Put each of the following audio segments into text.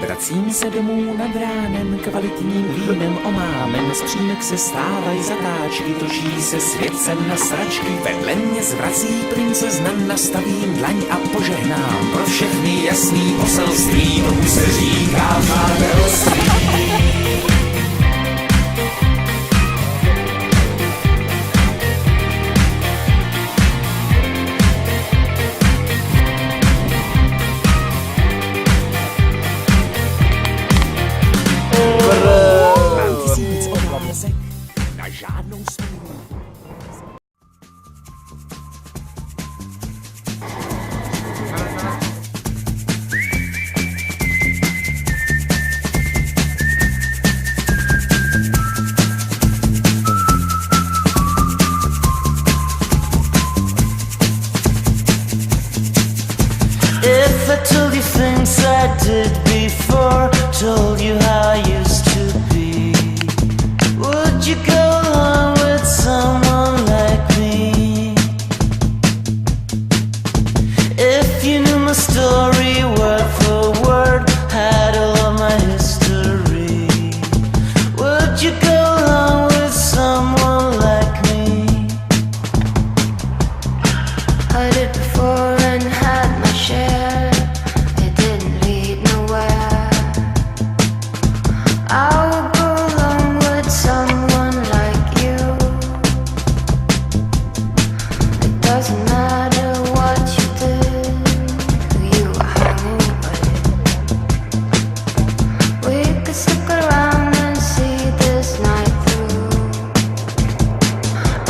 Vracím se domů nad ránem, kvalitním vínem omámen, z přímek se stávají zatáčky, točí se světcem na sračky, vedle mě zvrací princezna, nastavím dlaň a požehnám pro všechny jasný poselství, tomu se říká manželství. Na žádnou smůlu. If I told you things I did before, told you how I used to be, would you go along with someone like me? If you knew my story word for word, had all of my history, would you go along with someone like me? I did before and had my share. It didn't lead nowhere. I would go along with someone like you. It doesn't matter what you did, who you were hanging with. We could stick around and see this night through.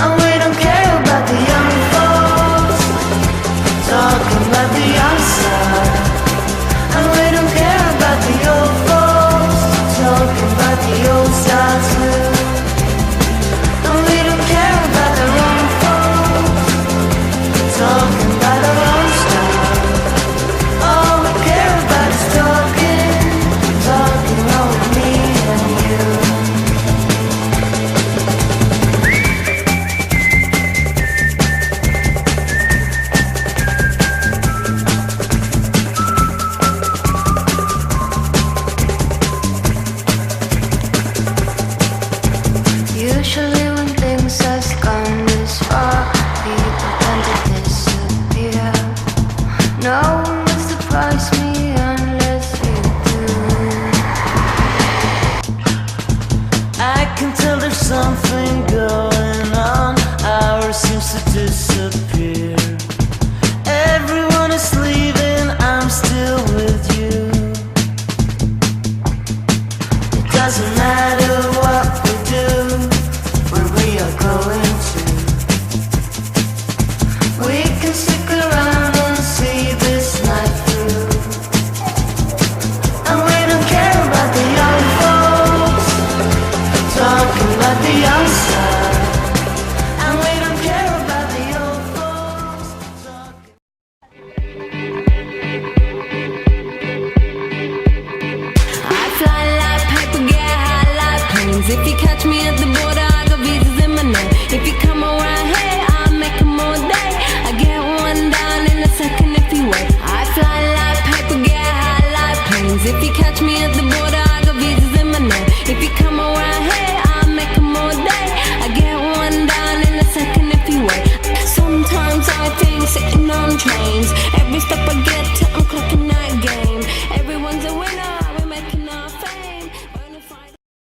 And we don't care about the young folks talking about the young side. And we don't care about the old folks talking about the old style too. And we don't care about the wrong folks talking about our own style. All we care about is talking, talking over me and you. Usually when things have gone this far, people tend to disappear. No one will surprise me unless you do. I can tell there's something going on. Ours seems to disappear. Everyone is leaving, I'm still with you. It doesn't matter what we do, where we are going to. We can stick around and see this night through. And we don't care about the young folks talking about the young side. And we don't care about the old folks talking. I fly like paper, get high like planes. If you catch me at the border, I got visas in my name. If you come around here, I'll make 'em all day. I get one down in a second if you wait. I fly like paper, get high like planes. If you catch me at the border,